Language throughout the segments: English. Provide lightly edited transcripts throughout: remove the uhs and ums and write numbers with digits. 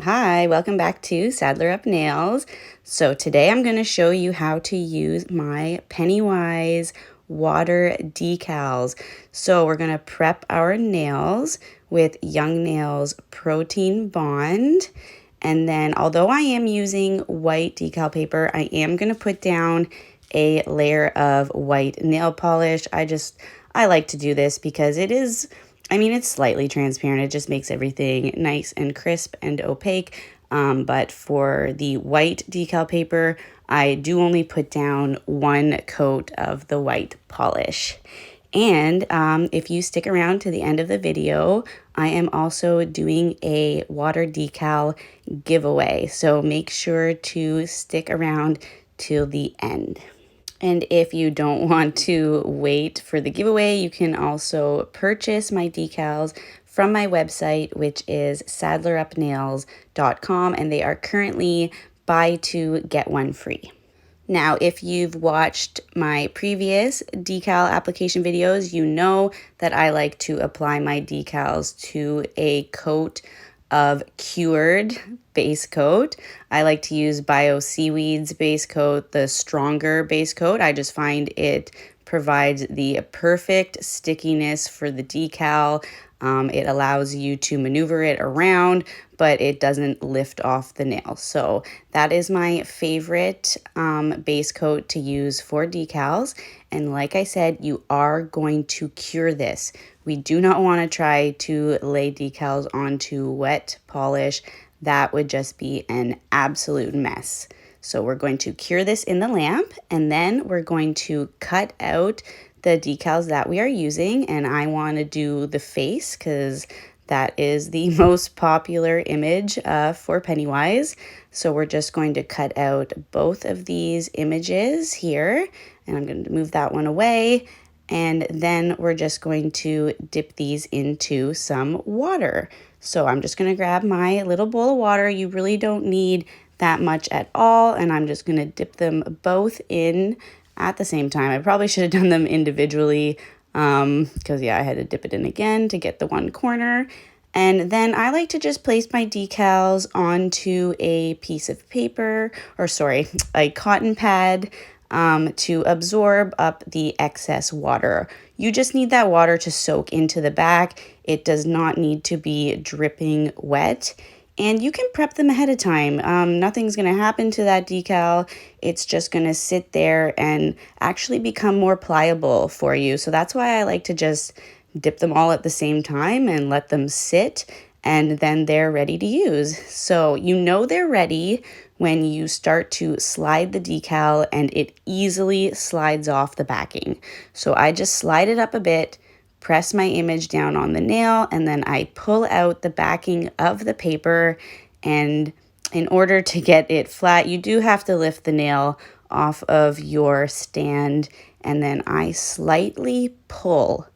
Hi, welcome back to Saddler Up Nails. So today I'm going to show you how to use my Pennywise water decals. So we're going to prep our nails with Young Nails Protein Bond. And then although I am using white decal paper, I am going to put down a layer of white nail polish. I like to do this because it's slightly transparent. It just makes everything nice and crisp and opaque. But for the white decal paper, I do only put down one coat of the white polish. And if you stick around to the end of the video, I am also doing a water decal giveaway. So make sure to stick around till the end. And if you don't want to wait for the giveaway, you can also purchase my decals from my website, which is saddlerupnails.com, and they are currently buy two, get one free. Now, if you've watched my previous decal application videos, you know that I like to apply my decals to a coat of cured base coat. I like to use Bioseaweed's base coat, the stronger base coat. I just find it provides the perfect stickiness for the decal. It allows you to maneuver it around, but it doesn't lift off the nail. So that is my favorite base coat to use for decals. And like I said, you are going to cure this. We do not want to try to lay decals onto wet polish. That would just be an absolute mess. So we're going to cure this in the lamp, and then we're going to cut out the decals that we are using. And I want to do the face because that is the most popular image for Pennywise. So we're just going to cut out both of these images here, and I'm going to move that one away. And then we're just going to dip these into some water. So I'm just going to grab my little bowl of water. You really don't need that much at all. And I'm just going to dip them both in at the same time. I probably should have done them individually because, I had to dip it in again to get the one corner. And then I like to just place my decals onto a piece of paper, a cotton pad, to absorb up the excess water. You just need that water to soak into the back. It does not need to be dripping wet. And you can prep them ahead of time. Nothing's going to happen to that decal. It's just going to sit there and actually become more pliable for you. So that's why I like to just dip them all at the same time and let them sit, and then they're ready to use. So you know they're ready when you start to slide the decal and it easily slides off the backing. So I just slide it up a bit, press my image down on the nail, and then I pull out the backing of the paper. And in order to get it flat, you do have to lift the nail off of your stand, and then I slightly pull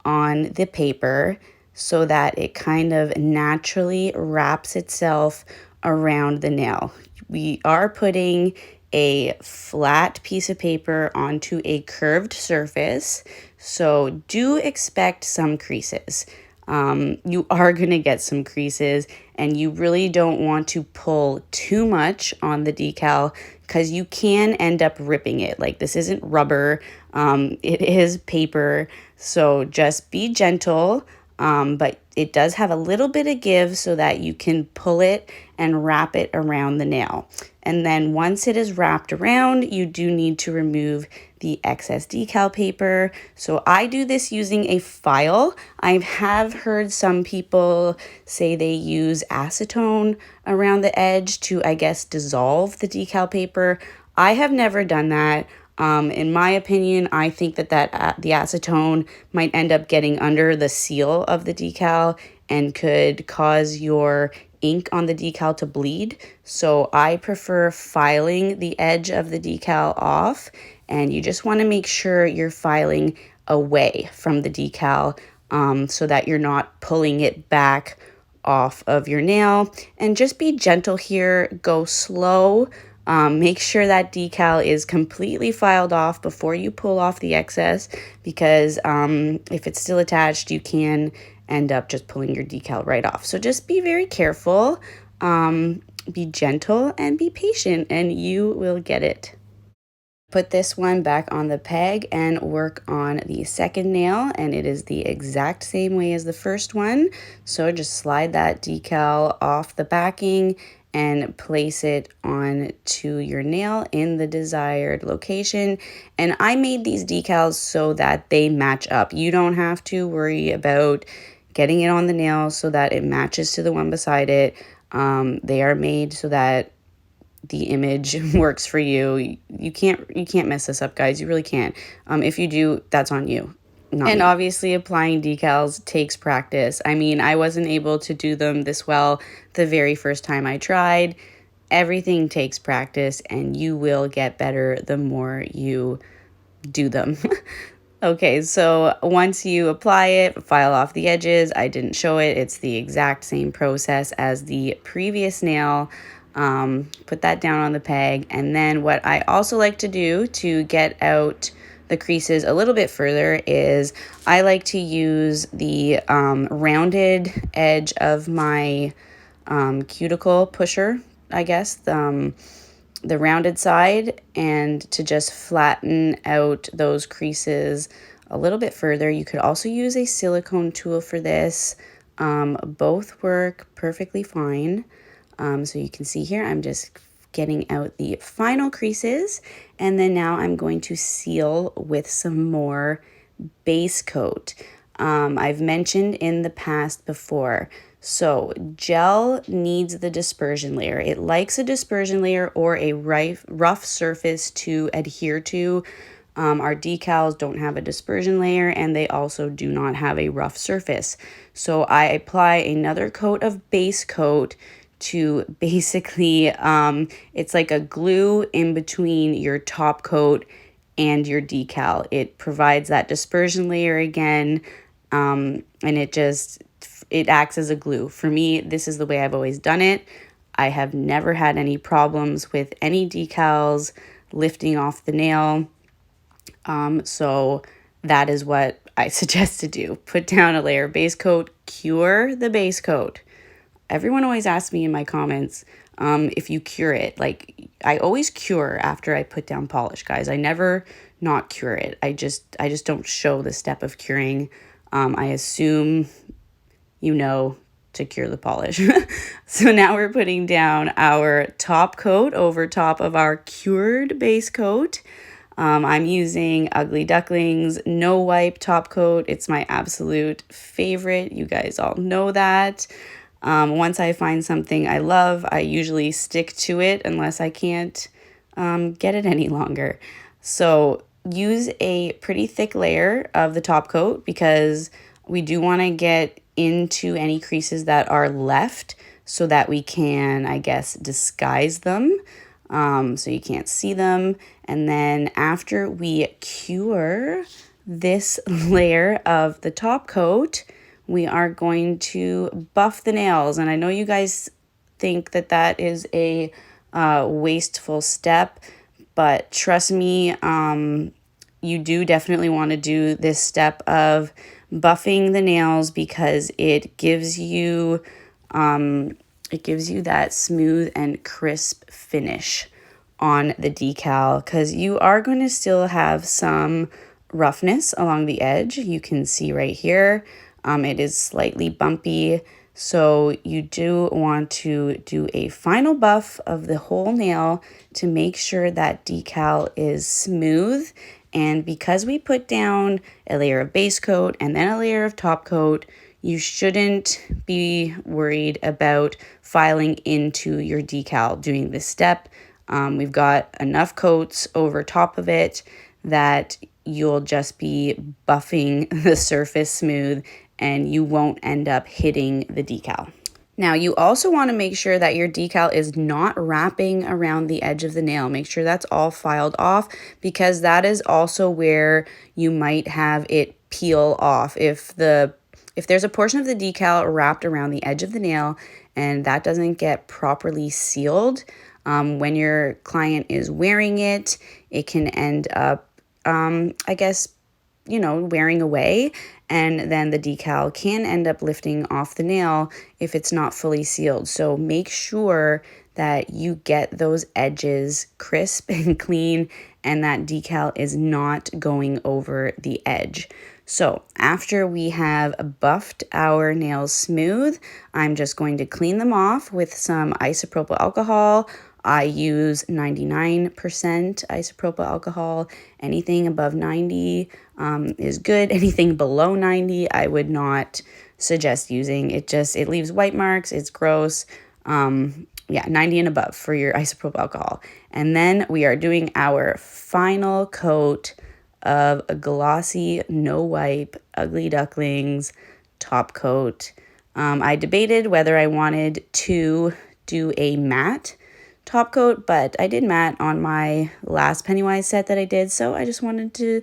on the paper so that it kind of naturally wraps itself around the nail. We are putting a flat piece of paper onto a curved surface, so do expect some creases. You are going to get some creases, and you really don't want to pull too much on the decal because you can end up ripping it. Like, this isn't rubber, it is paper, so just be gentle. But it does have a little bit of give so that you can pull it and wrap it around the nail. And then once it is wrapped around, you do need to remove the excess decal paper. So I do this using a file. I have heard some people say they use acetone around the edge to, I guess, dissolve the decal paper. I have never done that. In my opinion, I think that the acetone might end up getting under the seal of the decal and could cause your ink on the decal to bleed. So I prefer filing the edge of the decal off, and you just want to make sure you're filing away from the decal so that you're not pulling it back off of your nail. And just be gentle here, go slow. Make sure that decal is completely filed off before you pull off the excess, because if it's still attached, you can end up just pulling your decal right off. So just be very careful. Be gentle and be patient, and you will get it. Put this one back on the peg and work on the second nail, and it is the exact same way as the first one. So just slide that decal off the backing and place it on to your nail in the desired location. And I made these decals so that they match up. You don't have to worry about getting it on the nail so that it matches to the one beside it. They are made so that the image works for you. You can't mess this up, guys. You really can't. If you do, that's on you. And obviously applying decals takes practice. I mean, I wasn't able to do them this well the very first time I tried. Everything takes practice, and you will get better the more you do them. Okay, so once you apply it, file off the edges. I didn't show it. It's the exact same process as the previous nail. Put that down on the peg. And then what I also like to do to get out the creases a little bit further is I like to use the rounded edge of my cuticle pusher, I guess, the rounded side, and to just flatten out those creases a little bit further. You could also use a silicone tool for this. Both work perfectly fine. So you can see here, I'm just getting out the final creases, and then now I'm going to seal with some more base coat. I've mentioned in the past before, so gel needs the dispersion layer. It likes a dispersion layer or a rough surface to adhere to. Our decals don't have a dispersion layer, and they also do not have a rough surface. So I apply another coat of base coat to basically, it's like a glue in between your top coat and your decal. It provides that dispersion layer again, and it acts as a glue. For me, this is the way I've always done it. I have never had any problems with any decals lifting off the nail. So that is what I suggest to do. Put down a layer of base coat, cure the base coat. Everyone always asks me in my comments if you cure it. Like, I always cure after I put down polish, guys. I never not cure it. I just don't show the step of curing. I assume you know to cure the polish. So now we're putting down our top coat over top of our cured base coat. I'm using Ugly Duckling's No Wipe top coat. It's my absolute favorite. You guys all know that. Once I find something I love, I usually stick to it unless I can't get it any longer. So use a pretty thick layer of the top coat because we do want to get into any creases that are left so that we can, I guess, disguise them so you can't see them. And then after we cure this layer of the top coat, we are going to buff the nails. And I know you guys think that that is a wasteful step, but trust me, you do definitely want to do this step of buffing the nails because it gives you that smooth and crisp finish on the decal, because you are going to still have some roughness along the edge. You can see right here, it is slightly bumpy. So you do want to do a final buff of the whole nail to make sure that decal is smooth. And because we put down a layer of base coat and then a layer of top coat, you shouldn't be worried about filing into your decal doing this step. We've got enough coats over top of it that you'll just be buffing the surface smooth and you won't end up hitting the decal. Now, you also want to make sure that your decal is not wrapping around the edge of the nail. Make sure that's all filed off because that is also where you might have it peel off. If there's a portion of the decal wrapped around the edge of the nail and that doesn't get properly sealed, when your client is wearing it, it can end up, I guess, wearing away, and then the decal can end up lifting off the nail if it's not fully sealed. So make sure that you get those edges crisp and clean and that decal is not going over the edge. So after we have buffed our nails smooth, I'm just going to clean them off with some isopropyl alcohol. I use 99% isopropyl alcohol. Anything above 90 is good. Anything below 90, I would not suggest using. It leaves white marks. It's gross. 90 and above for your isopropyl alcohol. And then we are doing our final coat of a glossy, no wipe, ugly ducklings top coat. I debated whether I wanted to do a matte top coat, but I did matte on my last Pennywise set that I did, so I just wanted to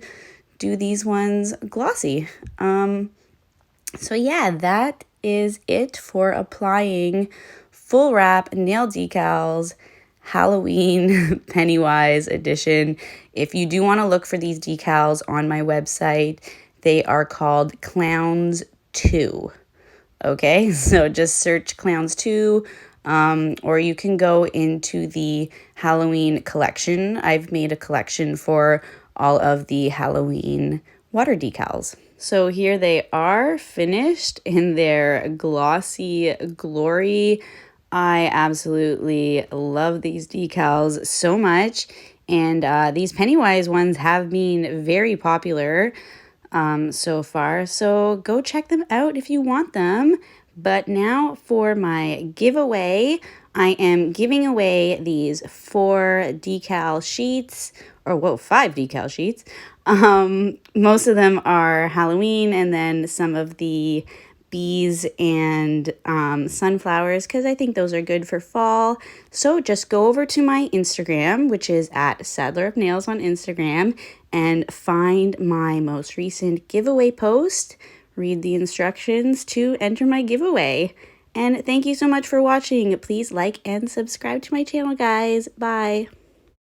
do these ones glossy. So yeah, that is it for applying full wrap nail decals Halloween Pennywise edition. If you do want to look for these decals on my website, they are called Clowns 2. Okay, so just search Clowns 2, or you can go into the Halloween collection. I've made a collection for all of the Halloween water decals. So here they are, finished in their glossy glory. I absolutely love these decals so much, and these Pennywise ones have been very popular so far, so go check them out if you want them. But now for my giveaway, I am giving away these 5 decal sheets. Most of them are Halloween, and then some of the bees and sunflowers, because I think those are good for fall. So just go over to my Instagram, which is at Sadler of Nails on Instagram, and find my most recent giveaway post. Read the instructions to enter my giveaway. And thank you so much for watching. Please like and subscribe to my channel, guys. Bye.